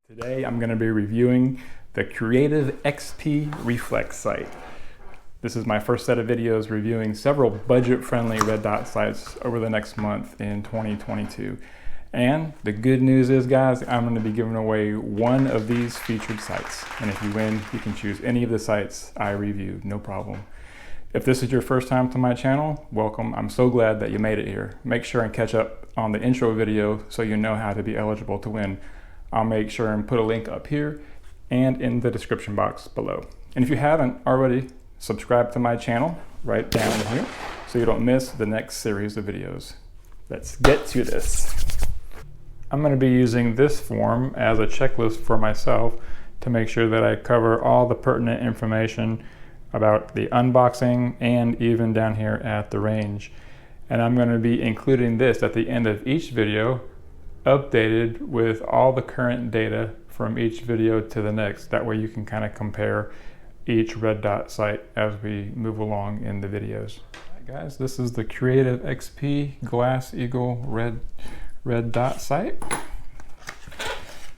Today I'm going to be reviewing the Creative XP Reflex site. This is my first set of videos reviewing several budget-friendly red dot sites over the next month in 2022. And the good news is, guys, I'm going to be giving away one of these featured sites. And if you win, you can choose any of the sites I reviewed, no problem. If this is your first time to my channel, welcome. I'm so glad that you made it here. Make sure and catch up on the intro video so you know how to be eligible to win. I'll make sure and put a link up here and in the description box below. And if you haven't already, subscribe to my channel right down here so you don't miss the next series of videos. Let's get to this. I'm going to be using this form as a checklist for myself to make sure that I cover all the pertinent information about the unboxing and even down here at the range. And I'm going to be including this at the end of each video, updated with all the current data from each video to the next. That way you can kind of compare each red dot site as we move along in the videos. All right, guys, this is the Creative XP Glass Eagle red dot site.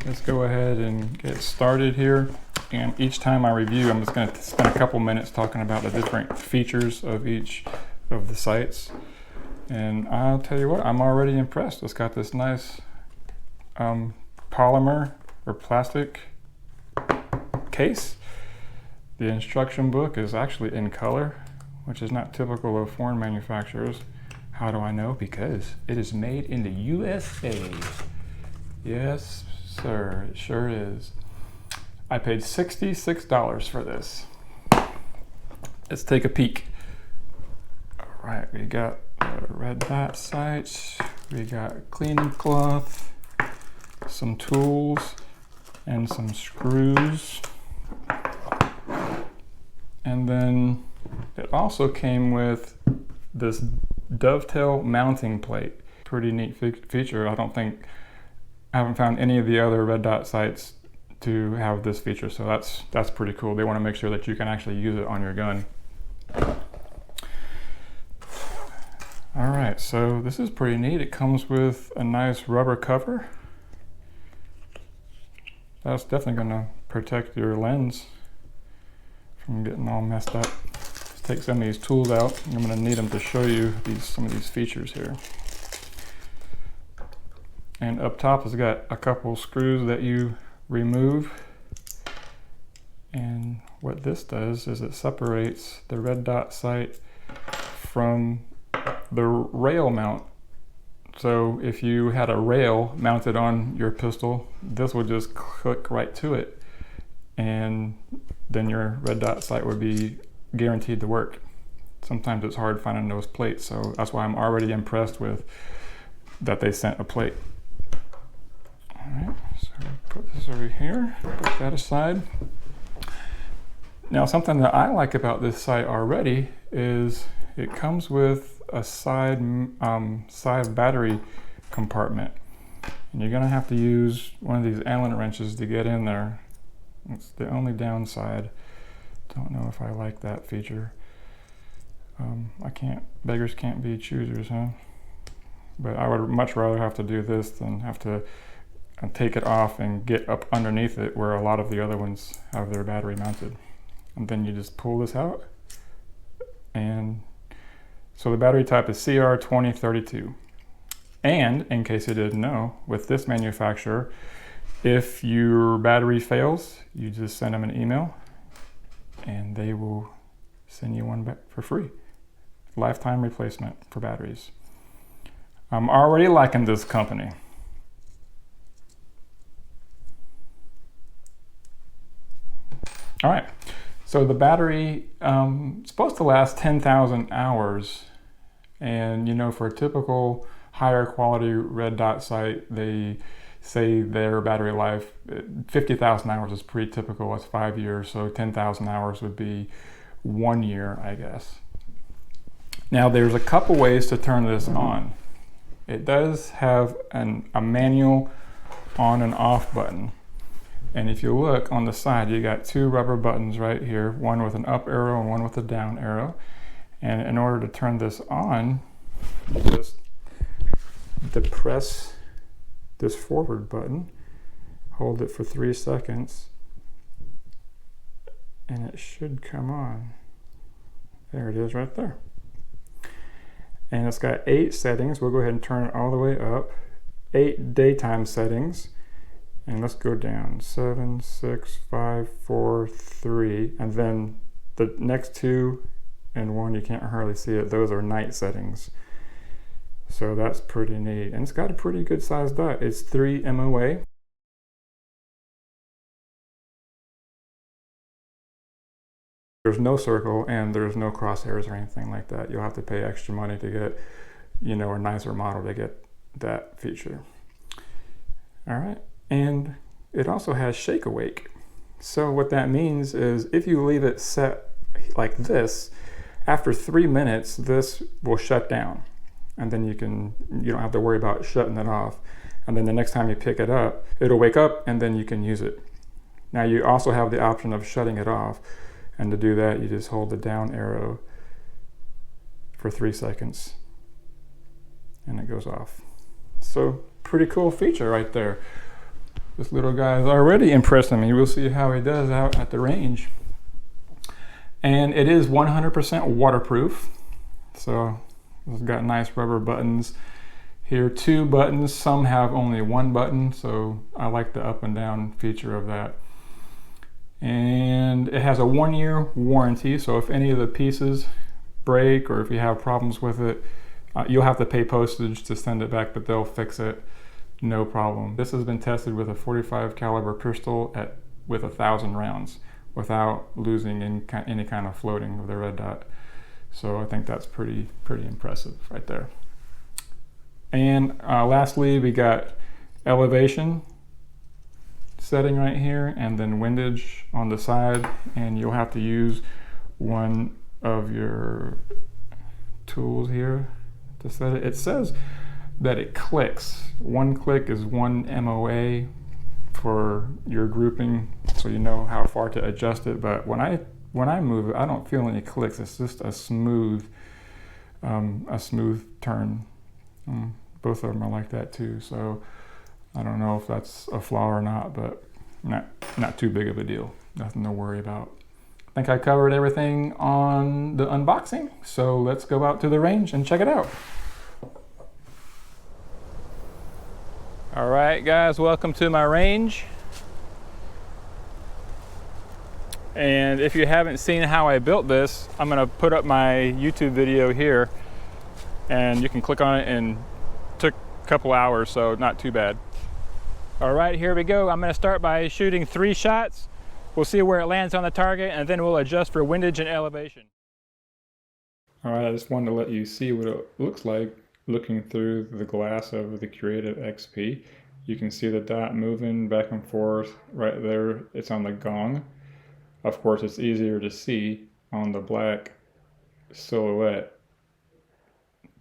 Let's go ahead and get started here. And each time I review, I'm just going to spend a couple minutes talking about the different features of each of the sites. And I'll tell you what, I'm already impressed. It's got this nice polymer or plastic case. The instruction book is actually in color, which is not typical of foreign manufacturers. How do I know? Because it is made in the USA. Yes, sir, it sure is. I paid $66 for this. Let's take a peek. All right, we got red dot sites, we got cleaning cloth, some tools, and some screws. And then it also came with this dovetail mounting plate. Pretty neat feature. I haven't found any of the other red dot sites to have this feature, so that's pretty cool. They want to make sure that you can actually use it on your gun. All right, so this is pretty neat. It comes with a nice rubber cover. That's definitely going to protect your lens from getting all messed up. Let's take some of these tools out. I'm going to need them to show you some of these features here. And up top has got a couple screws that you remove. And what this does is it separates the red dot sight from the rail mount. So if you had a rail mounted on your pistol, this would just click right to it, and then your red dot sight would be guaranteed to work. Sometimes it's hard finding those plates, so that's why I'm already impressed with that they sent a plate. All right, so put this over here, put that aside. Now, something that I like about this sight already is it comes with a side battery compartment, and you're gonna have to use one of these Allen wrenches to get in there. It's the only downside. Don't know if I like that feature. Beggars can't be choosers, huh? But I would much rather have to do this than have to take it off and get up underneath it where a lot of the other ones have their battery mounted. And then you just pull this out, and so the battery type is CR2032. And in case you didn't know, with this manufacturer, if your battery fails, you just send them an email and they will send you one back for free. Lifetime replacement for batteries. I'm already liking this company. All right. So the battery is supposed to last 10,000 hours, and you know, for a typical higher quality red dot sight, they say their battery life, 50,000 hours is pretty typical. It's 5 years, so 10,000 hours would be 1 year, I guess. Now, there's a couple ways to turn this on. It does have a manual on and off button. And if you look on the side, you got two rubber buttons right here, one with an up arrow and one with a down arrow. And in order to turn this on, just depress this forward button, hold it for 3 seconds, and it should come on. There it is right there. And it's got 8 settings. We'll go ahead and turn it all the way up. 8 daytime settings. And let's go down. 7, 6, 5, 4, 3. And then the next 2 and 1, you can't hardly see it. Those are night settings. So that's pretty neat. And it's got a pretty good sized dot. It's 3 MOA. There's no circle and there's no crosshairs or anything like that. You'll have to pay extra money to get, you know, a nicer model to get that feature. All right, and it also has shake awake. So what that means is if you leave it set like this, after 3 minutes, this will shut down. And then you don't have to worry about shutting it off. And then the next time you pick it up, it'll wake up and then you can use it. Now you also have the option of shutting it off. And to do that, you just hold the down arrow for 3 seconds and it goes off. So pretty cool feature right there. This little guy is already impressing me. We'll see how he does out at the range. And it is 100% waterproof. So it's got nice rubber buttons here, 2 buttons. Some have only 1 button, so I like the up and down feature of that. And it has a 1-year warranty, so if any of the pieces break or if you have problems with it, you'll have to pay postage to send it back, but they'll fix it, no problem. This has been tested with a .45 caliber pistol with 1,000 rounds without losing any kind of floating of the red dot. So I think that's pretty impressive right there. And lastly, we got elevation setting right here and then windage on the side, and you'll have to use one of your tools here to set it. It says that it clicks. 1 click is 1 MOA for your grouping, so you know how far to adjust it. But when I move it, I don't feel any clicks. It's just a smooth turn. Both of them are like that too. So I don't know if that's a flaw or not, but not too big of a deal. Nothing to worry about. I think I covered everything on the unboxing, so let's go out to the range and check it out. All right, guys, welcome to my range. And if you haven't seen how I built this, I'm gonna put up my YouTube video here, and you can click on it, and it took a couple hours, so not too bad. All right, here we go. I'm gonna start by shooting 3 shots. We'll see where it lands on the target, and then we'll adjust for windage and elevation. All right, I just wanted to let you see what it looks like looking through the glass of the Creative XP. You can see the dot moving back and forth right there. It's on the gong. Of course, it's easier to see on the black silhouette,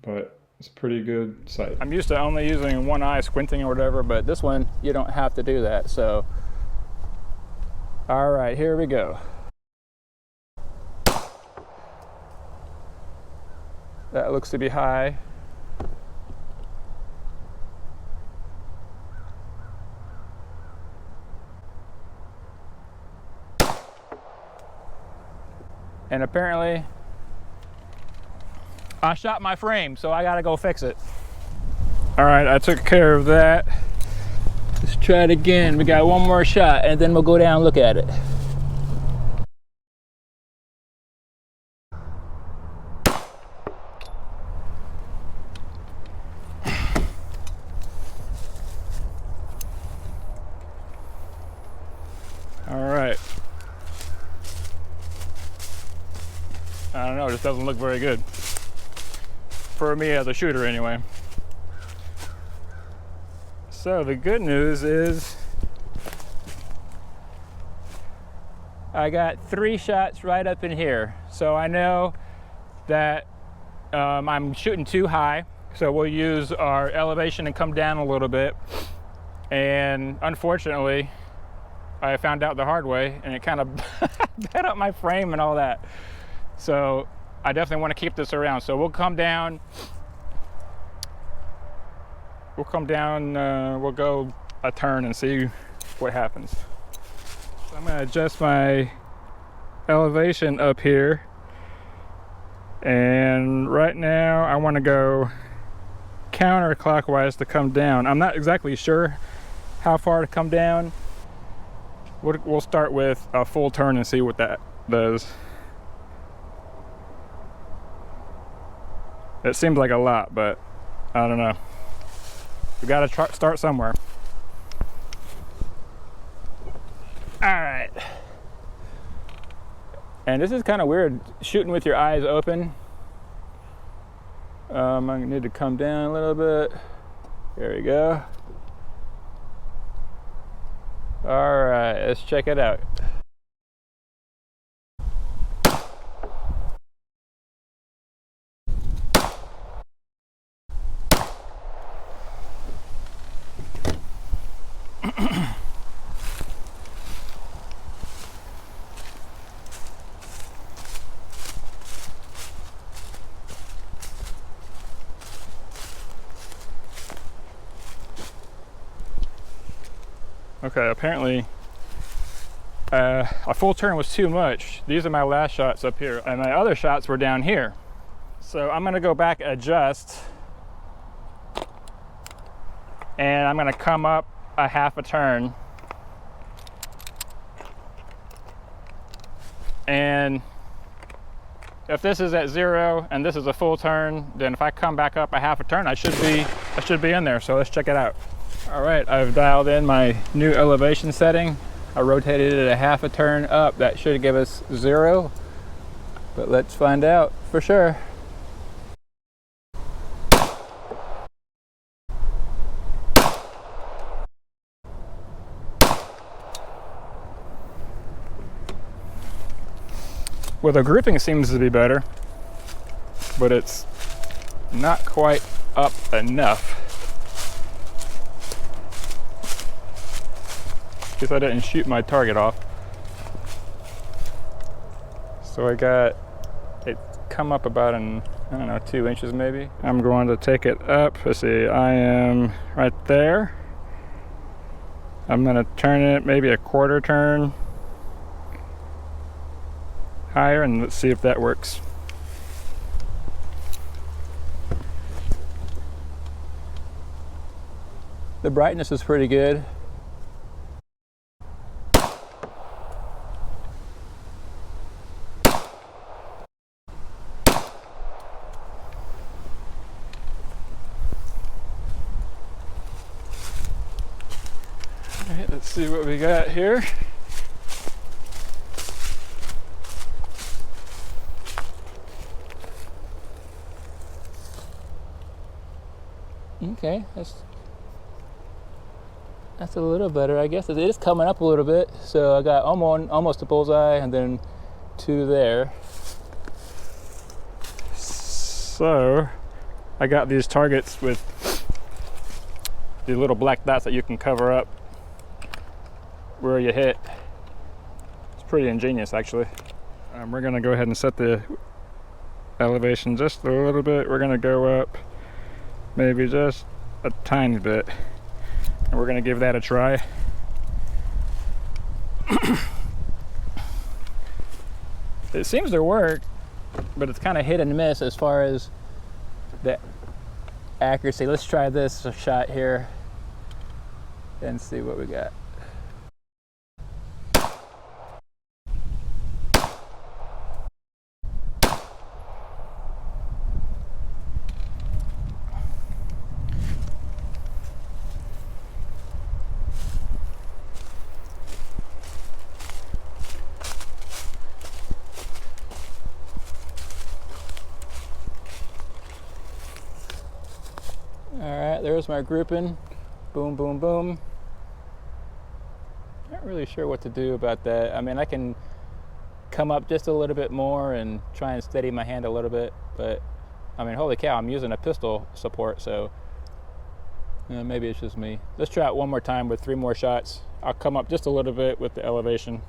but it's a pretty good sight. I'm used to only using one eye squinting or whatever, but this one, you don't have to do that, so. All right, here we go. That looks to be high. And apparently, I shot my frame, so I gotta go fix it. All right, I took care of that. Let's try it again. We got one more shot, and then we'll go down and look at it. All right. I don't know, it just doesn't look very good. For me as a shooter anyway. So the good news is I got 3 shots right up in here. So I know that I'm shooting too high. So we'll use our elevation and come down a little bit. And unfortunately, I found out the hard way and it kind of bent up my frame and all that. So I definitely want to keep this around. So we'll come down. We'll go a turn and see what happens. So I'm going to adjust my elevation up here, and right now I want to go counterclockwise to come down. I'm not exactly sure how far to come down. We'll start with a full turn and see what that does. It seems like a lot, but I don't know. We gotta start somewhere. All right. And this is kind of weird, shooting with your eyes open. I need to come down a little bit. There we go. All right, let's check it out. Okay, apparently a full turn was too much. These are my last shots up here, and my other shots were down here. So I'm gonna go back, adjust, and I'm gonna come up a half a turn. And if this is at 0 and this is a full turn, then if I come back up a half a turn, I should be in there. So let's check it out. All right, I've dialed in my new elevation setting. I rotated it a half a turn up. That should give us 0, but let's find out for sure. Well, the grouping seems to be better, but it's not quite up enough. Guess I didn't shoot my target off. So I got it come up about I don't know, 2 inches maybe. I'm going to take it up. Let's see, I am right there. I'm gonna turn it maybe a quarter turn higher, and let's see if that works. The brightness is pretty good. All right, let's see what we got here. Okay, that's a little better, I guess. It is coming up a little bit, so I got almost a bullseye, and then 2 there. So I got these targets with these little black dots that you can cover up where you hit. It's pretty ingenious, actually. We're gonna go ahead and set the elevation just a little bit. We're gonna go up maybe just a tiny bit, and we're gonna give that a try. It seems to work, but it's kind of hit and miss as far as the accuracy. Let's try this shot here and see what we got. Alright, there's my grouping. Boom, boom, boom. Not really sure what to do about that. I mean, I can come up just a little bit more and try and steady my hand a little bit, but I mean, holy cow, I'm using a pistol support, so maybe it's just me. Let's try it one more time with 3 more shots. I'll come up just a little bit with the elevation.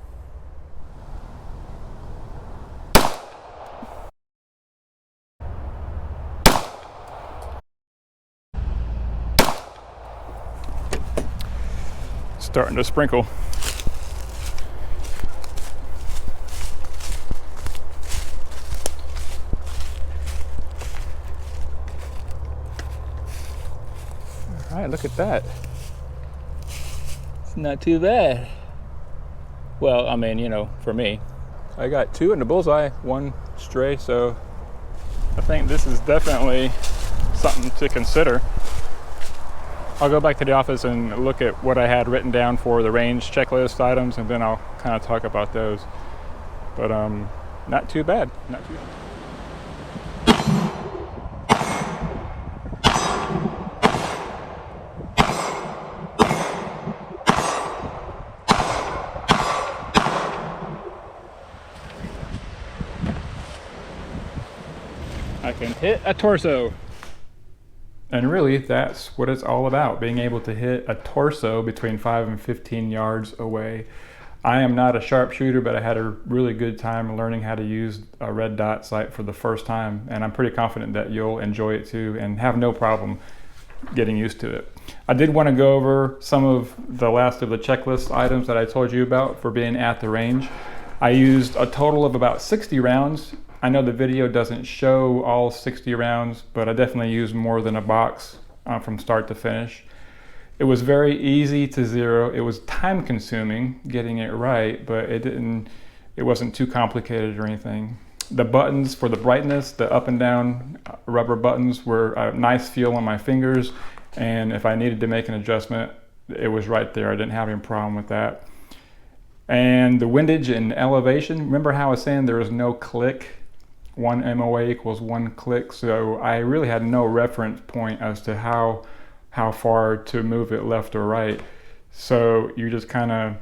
starting to sprinkle. All right, look at that. It's not too bad. Well, I mean, you know, for me. I got 2 in the bullseye, 1 stray, so I think this is definitely something to consider. I'll go back to the office and look at what I had written down for the range checklist items, and then I'll kind of talk about those. But not too bad, not too bad. I can hit a torso. And really, that's what it's all about, being able to hit a torso between 5 and 15 yards away. I am not a sharpshooter, but I had a really good time learning how to use a red dot sight for the first time, and I'm pretty confident that you'll enjoy it too and have no problem getting used to it. I did want to go over some of the last of the checklist items that I told you about for being at the range. I used a total of about 60 rounds. I know the video doesn't show all 60 rounds, but I definitely used more than a box from start to finish. It was very easy to zero. It was time consuming getting it right, but it wasn't too complicated or anything. The buttons for the brightness, the up and down rubber buttons were a nice feel on my fingers, and if I needed to make an adjustment, it was right there. I didn't have any problem with that. And the windage and elevation, remember how I was saying there was no click? 1 MOA equals 1 click, so I really had no reference point as to how far to move it left or right. So you just kind of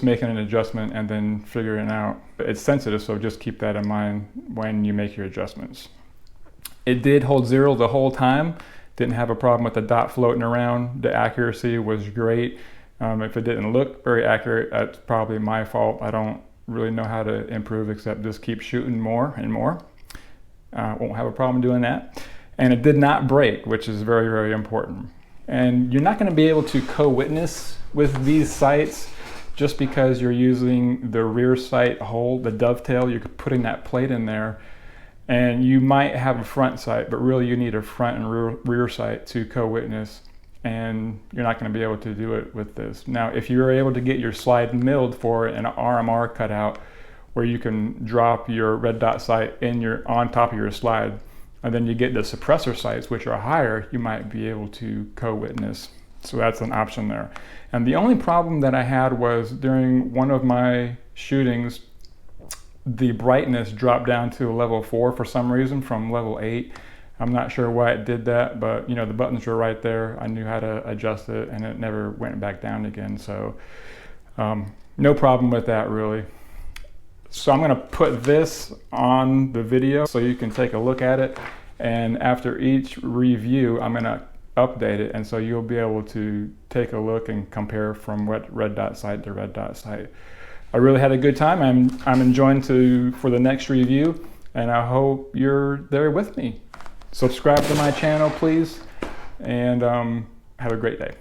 making an adjustment and then figuring it out. It's sensitive, so just keep that in mind when you make your adjustments. It did hold 0 the whole time. Didn't have a problem with the dot floating around. The accuracy was great. If it didn't look very accurate, that's probably my fault. I don't really know how to improve except just keep shooting more and more. Won't have a problem doing that. And it did not break, which is very, very important. And you're not going to be able to co-witness with these sights just because you're using the rear sight hole, the dovetail. You're putting that plate in there, and you might have a front sight, but really you need a front and rear sight to co-witness, and you're not going to be able to do it with this. Now, if you're able to get your slide milled for an RMR cutout where you can drop your red dot sight on top of your slide, and then you get the suppressor sights, which are higher, you might be able to co-witness. So that's an option there. And the only problem that I had was during one of my shootings, the brightness dropped down to a level 4 for some reason from level 8. I'm not sure why it did that, but you know, the buttons were right there. I knew how to adjust it, and it never went back down again. So no problem with that really. So I'm going to put this on the video so you can take a look at it, and after each review I'm going to update it, and so you'll be able to take a look and compare from what red dot sight to red dot sight. I really had a good time. I'm enjoying for the next review, and I hope you're there with me. Subscribe to my channel, please, and have a great day.